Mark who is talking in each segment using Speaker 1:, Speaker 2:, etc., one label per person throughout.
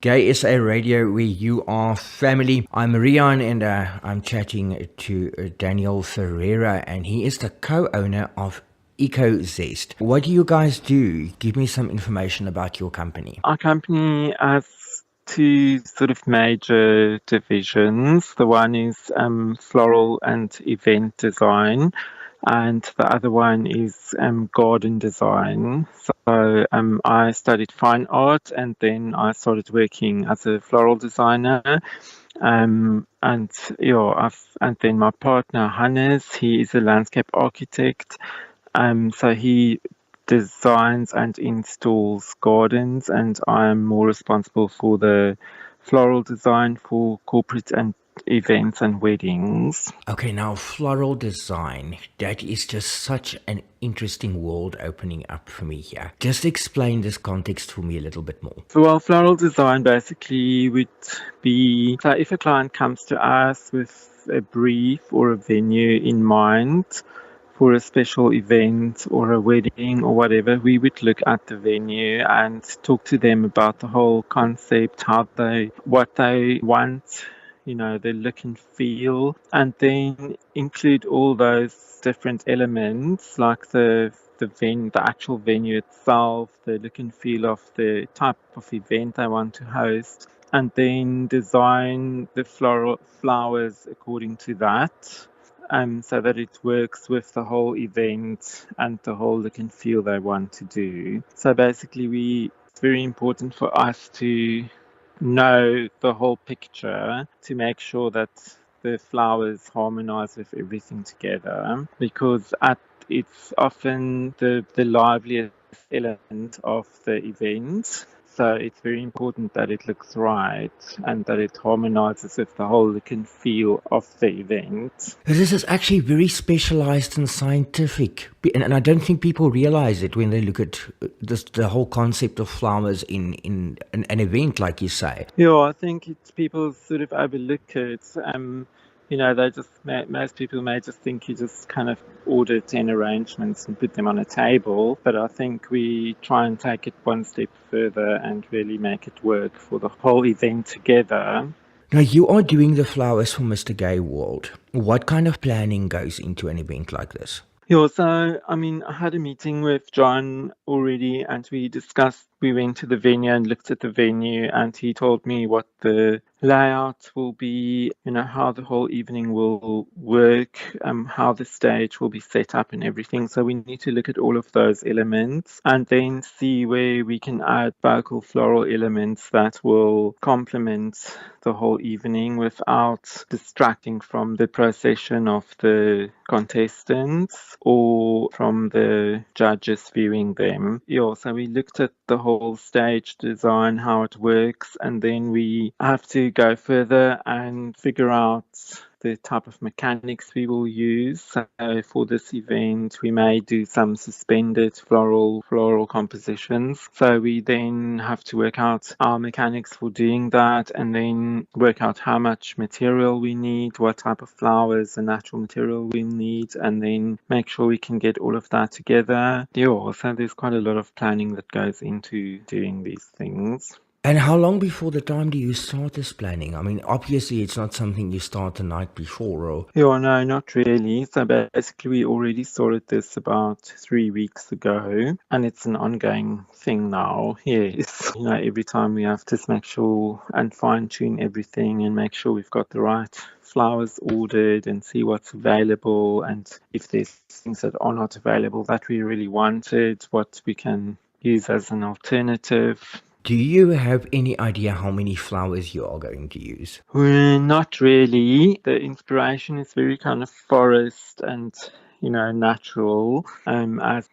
Speaker 1: Gay SA Radio, where you are family. I'm Rian and I'm chatting to Daniel Ferreira, and he is the co-owner of Ecozest. What do you guys do? Give me some information about your company.
Speaker 2: Our company has two sort of major divisions. The one is floral and event design, and the other one is garden design. So I studied fine art, and then I started working as a floral designer. And and then my partner Hannes, he is a landscape architect. So he designs and installs gardens, and I'm more responsible for the floral design for corporate and events and weddings.
Speaker 1: Okay, now floral design, that is just such an interesting world opening up for me here. Just explain this context for me a little bit more.
Speaker 2: So, well, floral design basically would be, so if a client comes to us with a brief or a venue in mind for a special event or a wedding or whatever, we would look at the venue and talk to them about the whole concept, what they want, the look and feel, and then include all those different elements like the actual venue itself, the look and feel of the type of event I want to host, and then design the flowers according to that. So that it works with the whole event and the whole look and feel they want to do. So basically, it's very important for us to know the whole picture to make sure that the flowers harmonize with everything together, because it's often the liveliest element of the event. So it's very important that it looks right and that it harmonizes with the whole look and feel of the event.
Speaker 1: This is actually very specialized and scientific, and I don't think people realize it when they look at the whole concept of flowers in an event, like you say.
Speaker 2: Yeah, I think people sort of overlook it. They just most people may just think you just kind of order 10 arrangements and put them on a table, but I think we try and take it one step further and really make it work for the whole event together.
Speaker 1: Now, you are doing the flowers for Mr. Gay World. What kind of planning goes into an event like this?
Speaker 2: Yeah, so I had a meeting with John already, and we went to the venue and looked at the venue, and he told me what the layout will be, how the whole evening will work, how the stage will be set up and everything. So we need to look at all of those elements and then see where we can add vocal floral elements that will complement the whole evening without distracting from the procession of the contestants or from the judges viewing them. Yeah, so we looked at the whole stage design, how it works, and then we have to go further and figure out the type of mechanics we will use. So for this event, we may do some suspended floral compositions. So we then have to work out our mechanics for doing that, and then work out how much material we need, what type of flowers and natural material we need, and then make sure we can get all of that together. Yeah, so there's quite a lot of planning that goes into doing these things.
Speaker 1: And how long before the time do you start this planning? I mean, obviously it's not something you start the night before, or...
Speaker 2: Yeah, no, not really. So basically we already started this about 3 weeks ago, and it's an ongoing thing now. Yes, every time we have to make sure and fine tune everything and make sure we've got the right flowers ordered and see what's available, and if there's things that are not available that we really wanted, what we can use as an alternative.
Speaker 1: Do you have any idea how many flowers you are going to use?
Speaker 2: Not really. The inspiration is very kind of forest and, natural,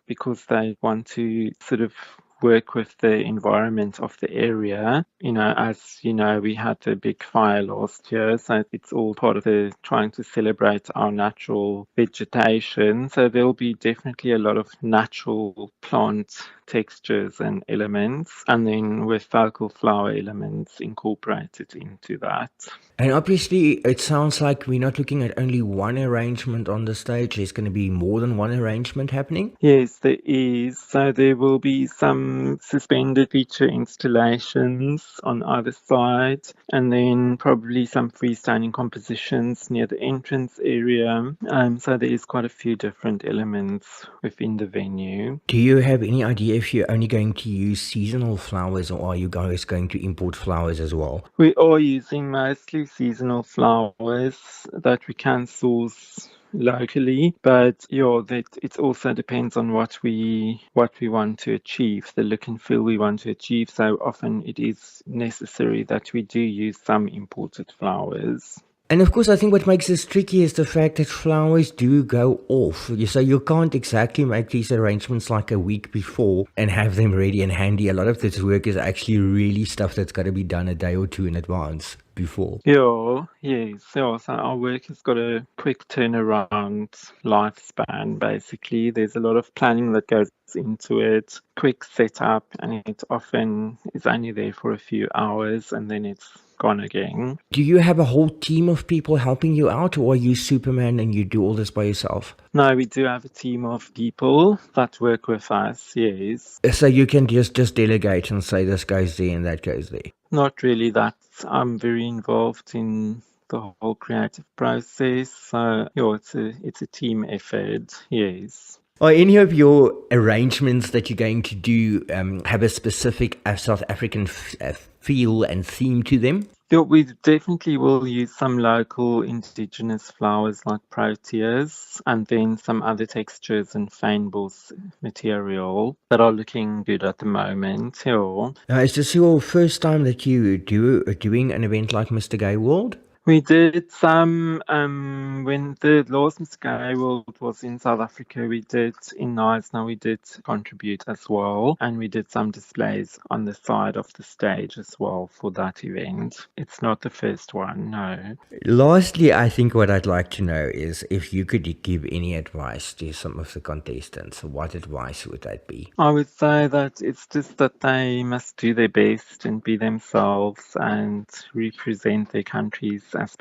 Speaker 2: because they want to sort of work with the environment of the area. As you know, we had the big fire last year, so it's all part of the trying to celebrate our natural vegetation. So there'll be definitely a lot of natural plant textures and elements, and then with focal flower elements incorporated into that.
Speaker 1: And obviously, it sounds like we're not looking at only one arrangement on the stage. There's going to be more than one arrangement happening.
Speaker 2: Yes, there is. So there will be some suspended feature installations on either side, and then probably some freestanding compositions near the entrance area. So there is quite a few different elements within the venue.
Speaker 1: Do you have any idea if you're only going to use seasonal flowers, or are you guys going to import flowers as well?
Speaker 2: We are using mostly seasonal flowers that we can source locally, but that it also depends on what we want to achieve, the look and feel we want to achieve. So often it is necessary that we do use some imported flowers.
Speaker 1: And of course, I think what makes this tricky is the fact that flowers do go off. So you can't exactly make these arrangements like a week before and have them ready and handy. A lot of this work is actually really stuff that's got to be done a day or two in advance before.
Speaker 2: Yes. So our work has got a quick turnaround lifespan, basically. There's a lot of planning that goes into it, quick setup, and it often is only there for a few hours and then it's gone again.
Speaker 1: Do you have a whole team of people helping you out, or are you Superman and you do all this by yourself?
Speaker 2: No, we do have a team of people that work with us, yes.
Speaker 1: So you can just delegate and say this goes there and that goes there?
Speaker 2: Not really that. I'm very involved in the whole creative process. So, it's a team effort, yes.
Speaker 1: Are any of your arrangements that you're going to do have a specific South African feel and theme to them?
Speaker 2: Yeah, we definitely will use some local indigenous flowers like proteas, and then some other textures and fynbos material that are looking good at the moment. Yeah.
Speaker 1: Is this your first time that you doing an event like Mr. Gay World?
Speaker 2: We did some, when the last Mr. Gay World was in South Africa, we did in Knysna, we did contribute as well, and we did some displays on the side of the stage as well for that event. It's not the first one, no.
Speaker 1: Lastly, I think what I'd like to know is if you could give any advice to some of the contestants, what advice would that be?
Speaker 2: I would say that it's just that they must do their best and be themselves and represent their countries as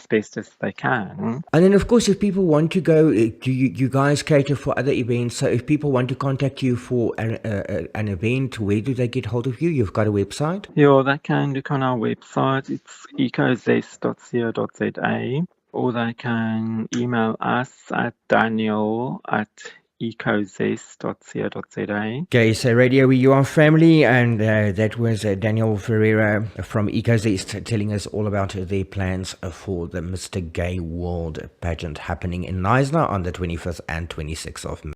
Speaker 2: best as they can.
Speaker 1: And then, of course, if people want to go, do you guys cater for other events? So if people want to contact you for an event, where do they get hold of you? You've got a website?
Speaker 2: Yeah, they can look on our website. It's ecozest.co.za, or they can email us at daniel@ecozest.co.za.
Speaker 1: Okay, so Radio You Are Family, and that was Daniel Ferreira from Ecozest telling us all about their plans for the Mr. Gay World pageant happening in Knysna on the 25th and 26th of May.